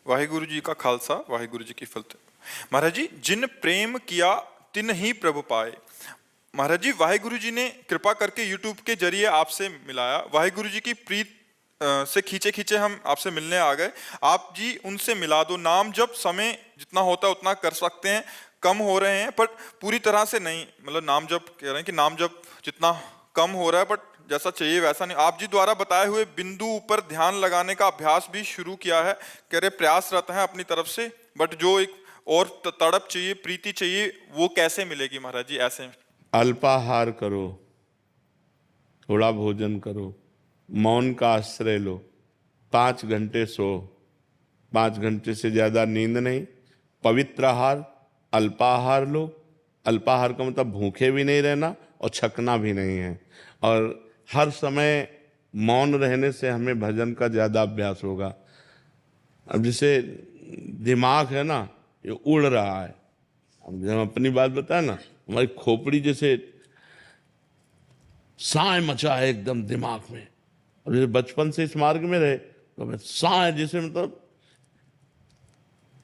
वाहिगुरु जी का खालसा वाहिगुरु जी की फतेह। महाराज जी, जिन प्रेम किया तिन ही प्रभु पाए। महाराज जी, वाहिगुरु जी ने कृपा करके यूट्यूब के जरिए आपसे मिलाया। वाहिगुरु जी की प्रीत से खींचे खींचे हम आपसे मिलने आ गए। आप जी उनसे मिला दो। नाम जब समय जितना होता है उतना कर सकते हैं, कम हो रहे हैं पर पूरी तरह से नहीं। मतलब नाम जब कह रहे हैं कि नाम जब जितना कम हो रहा है बट जैसा चाहिए वैसा नहीं। आप जी द्वारा बताए हुए बिंदु ऊपर ध्यान लगाने का अभ्यास भी शुरू किया है। कह रहे प्रयासरत हैं अपनी तरफ से, बट जो एक और तड़प चाहिए, प्रीति चाहिए, वो कैसे मिलेगी महाराज जी ऐसे? अल्पाहार करो, थोड़ा भोजन करो, मौन का आश्रय लो, 5 घंटे सो, 5 घंटे से ज़्यादा नींद नहीं, पवित्र आहार, अल्पाहार लो। अल्पाहार का मतलब भूखे भी नहीं रहना और छकना भी नहीं है। और हर समय मौन रहने से हमें भजन का ज़्यादा अभ्यास होगा। अब जैसे दिमाग है ना, ये उड़ रहा है। अब जब अपनी बात बताए ना, हमारी खोपड़ी जैसे साय मचा है एकदम दिमाग में। अब जैसे बचपन से इस मार्ग में रहे तो हमें साय जैसे मतलब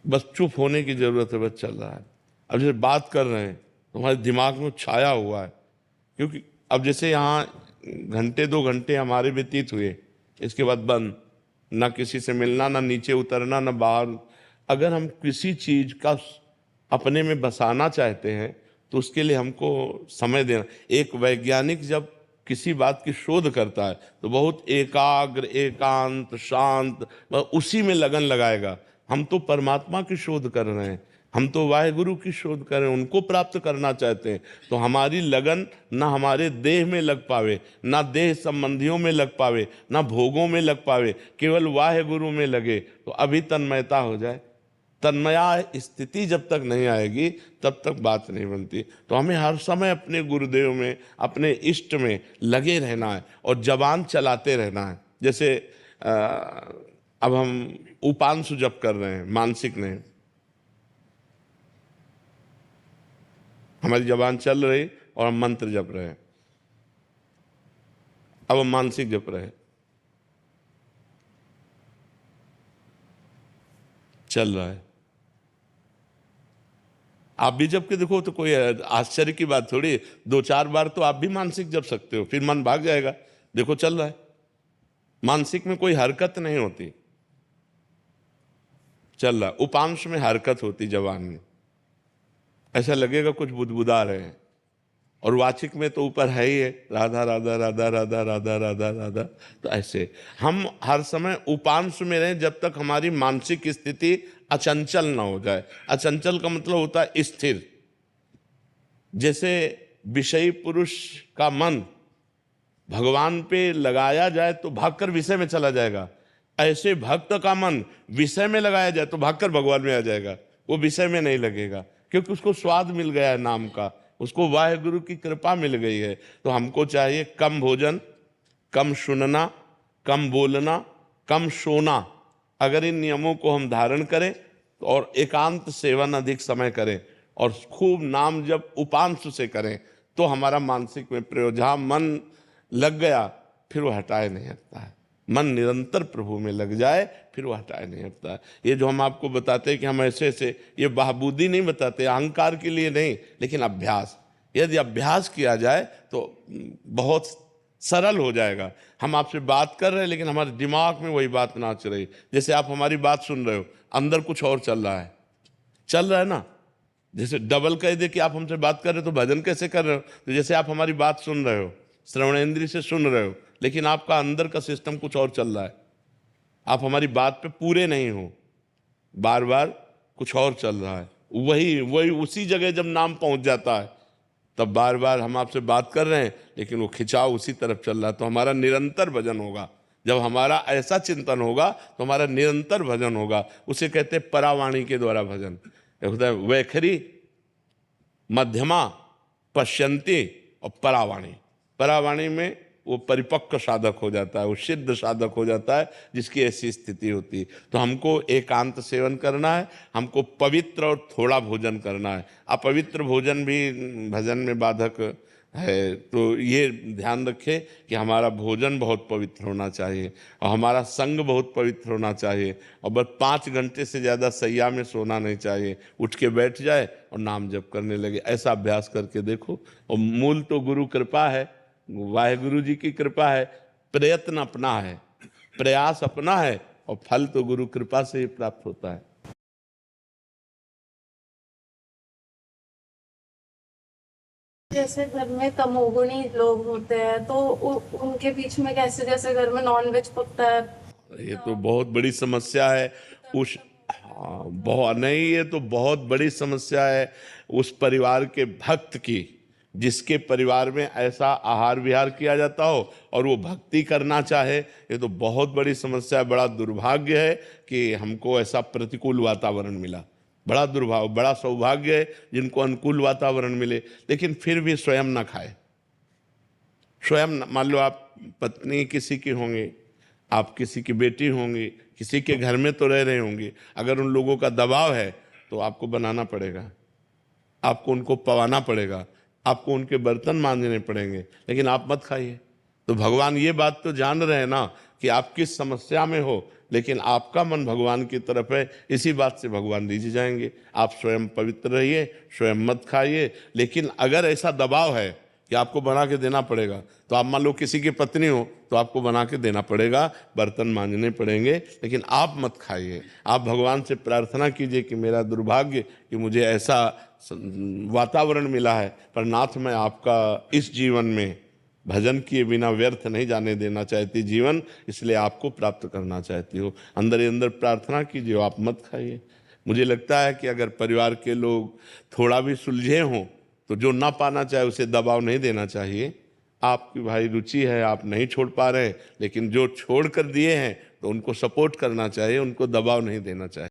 बस चुप होने की जरूरत है, बस चल रहा है। अब जैसे बात कर रहे हैं तो हमारे दिमाग में छाया हुआ है, क्योंकि अब जैसे यहाँ घंटे 2 घंटे हमारे व्यतीत हुए, इसके बाद बंद, ना किसी से मिलना, ना नीचे उतरना, ना बाहर। अगर हम किसी चीज का अपने में बसाना चाहते हैं तो उसके लिए हमको समय देना। एक वैज्ञानिक जब किसी बात की शोध करता है तो बहुत एकाग्र, एकांत, शांत, उसी में लगन लगाएगा। हम तो परमात्मा की शोध कर रहे हैं, हम तो वाहिगुरु की शोध कर रहे हैं, उनको प्राप्त करना चाहते हैं। तो हमारी लगन ना हमारे देह में लग पावे, ना देह संबंधियों में लग पावे, ना भोगों में लग पावे, केवल वाहिगुरु में लगे तो अभी तन्मयता हो जाए। तन्मया स्थिति जब तक नहीं आएगी तब तक बात नहीं बनती। तो हमें हर समय अपने गुरुदेव में, अपने इष्ट में लगे रहना है और जबान चलाते रहना है। जैसे अब हम उपांशु जप कर रहे हैं, मानसिक नहीं, हमारी जबान चल रही और हम मंत्र जप रहे हैं। अब हम मानसिक जप रहे हैं, चल रहा है। आप भी जब के देखो तो कोई आश्चर्य की बात थोड़ी। 2-4 बार तो आप भी मानसिक जप सकते हो, फिर मन भाग जाएगा। देखो चल रहा है, मानसिक में कोई हरकत नहीं होती, चल रहा। उपांश में हरकत होती जबान में, ऐसा लगेगा कुछ बुदबुदा रहे हैं। और वाचिक में तो ऊपर है ही है, राधा राधा राधा राधा राधा राधा राधा। तो ऐसे हम हर समय उपांश में रहें जब तक हमारी मानसिक स्थिति अचंचल ना हो जाए। अचंचल का मतलब होता है स्थिर। जैसे विषयी पुरुष का मन भगवान पे लगाया जाए तो भागकर विषय में चला जाएगा, ऐसे भक्त का मन विषय में लगाया जाए तो भागकर भगवान में आ जाएगा। वो विषय में नहीं लगेगा क्योंकि उसको स्वाद मिल गया है नाम का, उसको वाहिगुरु की कृपा मिल गई है। तो हमको चाहिए कम भोजन, कम सुनना, कम बोलना, कम सोना। अगर इन नियमों को हम धारण करें और एकांत सेवन अधिक समय करें और खूब नाम जब उपांश से करें तो हमारा मानसिक में प्रयोग, जहाँ मन लग गया फिर वो हटाए नहीं हटता है। मन निरंतर प्रभु में लग जाए फिर वो हटाए नहीं हटता है। ये जो हम आपको बताते हैं कि हम ऐसे ऐसे, ये बहाबूदी नहीं बताते, अहंकार के लिए नहीं, लेकिन अभ्यास। यदि अभ्यास किया जाए तो बहुत सरल हो जाएगा। हम आपसे बात कर रहे हैं लेकिन हमारे दिमाग में वही बात नाच रही। जैसे आप हमारी बात सुन रहे हो, अंदर कुछ और चल रहा है, चल रहा है ना। जैसे डबल कह दे कि आप हमसे बात कर रहे हो तो भजन कैसे कर रहे हो? तो जैसे आप हमारी बात सुन रहे हो, श्रवणेंद्रिय से सुन रहे हो, लेकिन आपका अंदर का सिस्टम कुछ और चल रहा है। आप हमारी बात पे पूरे नहीं हो, बार बार कुछ और चल रहा है। वही वही उसी जगह जब नाम पहुंच जाता है तब बार बार हम आपसे बात कर रहे हैं लेकिन वो खिंचाव उसी तरफ चल रहा है। तो हमारा निरंतर भजन होगा। जब हमारा ऐसा चिंतन होगा तो हमारा निरंतर भजन होगा। उसे कहते हैं परावाणी के द्वारा भजन। होता है वैखरी, मध्यमा, पश्यंती और परावाणी। परावाणी में वो परिपक्व साधक हो जाता है, वो सिद्ध साधक हो जाता है जिसकी ऐसी स्थिति होती है। तो हमको एकांत सेवन करना है, हमको पवित्र और थोड़ा भोजन करना है। अपवित्र भोजन भी भजन में बाधक है, तो ये ध्यान रखें कि हमारा भोजन बहुत पवित्र होना चाहिए और हमारा संग बहुत पवित्र होना चाहिए, और बस 5 घंटे से ज़्यादा सैया में सोना नहीं चाहिए। उठ के बैठ जाए और नाम जप करने लगे। ऐसा अभ्यास करके देखो। और मूल तो गुरु कृपा है, वाहेगुरु जी की कृपा है, प्रयत्न अपना है, प्रयास अपना है, और फल तो गुरु कृपा से ही प्राप्त होता है। जैसे घर में तमोगुणी लोग होते हैं तो उनके बीच में कैसे, जैसे घर में नॉनवेज पकता है, ये तो बहुत बड़ी समस्या है। उस हाँ, बहुत नहीं, ये तो बहुत बड़ी समस्या है उस परिवार के भक्त की, जिसके परिवार में ऐसा आहार विहार किया जाता हो और वो भक्ति करना चाहे। ये तो बहुत बड़ी समस्या है। बड़ा दुर्भाग्य है कि हमको ऐसा प्रतिकूल वातावरण मिला। बड़ा दुर्भाग्य, बड़ा सौभाग्य है जिनको अनुकूल वातावरण मिले, लेकिन फिर भी स्वयं ना खाए। स्वयं मान लो आप पत्नी किसी की होंगी, आप किसी की बेटी होंगी, किसी के घर में तो रह रहे होंगे, अगर उन लोगों का दबाव है तो आपको बनाना पड़ेगा, आपको उनको पवाना पड़ेगा, आपको उनके बर्तन मांजने पड़ेंगे, लेकिन आप मत खाइए। तो भगवान ये बात तो जान रहे हैं ना कि आप किस समस्या में हो, लेकिन आपका मन भगवान की तरफ है, इसी बात से भगवान रिझ जाएंगे। आप स्वयं पवित्र रहिए, स्वयं मत खाइए। लेकिन अगर ऐसा दबाव है कि आपको बना के देना पड़ेगा, तो आप मान लो किसी की पत्नी हो तो आपको बना के देना पड़ेगा, बर्तन मांजने पड़ेंगे, लेकिन आप मत खाइए। आप भगवान से प्रार्थना कीजिए कि मेरा दुर्भाग्य कि मुझे ऐसा वातावरण मिला है, पर नाथ मैं आपका इस जीवन में भजन किए बिना व्यर्थ नहीं जाने देना चाहती जीवन, इसलिए आपको प्राप्त करना चाहती हो। अंदर ही अंदर प्रार्थना कीजिए, आप मत खाइए। मुझे लगता है कि अगर परिवार के लोग थोड़ा भी सुलझे हों तो जो ना पाना चाहे उसे दबाव नहीं देना चाहिए। आपकी भाई रुचि है, आप नहीं छोड़ पा रहे, लेकिन जो छोड़ कर दिए हैं तो उनको सपोर्ट करना चाहिए, उनको दबाव नहीं देना चाहिए।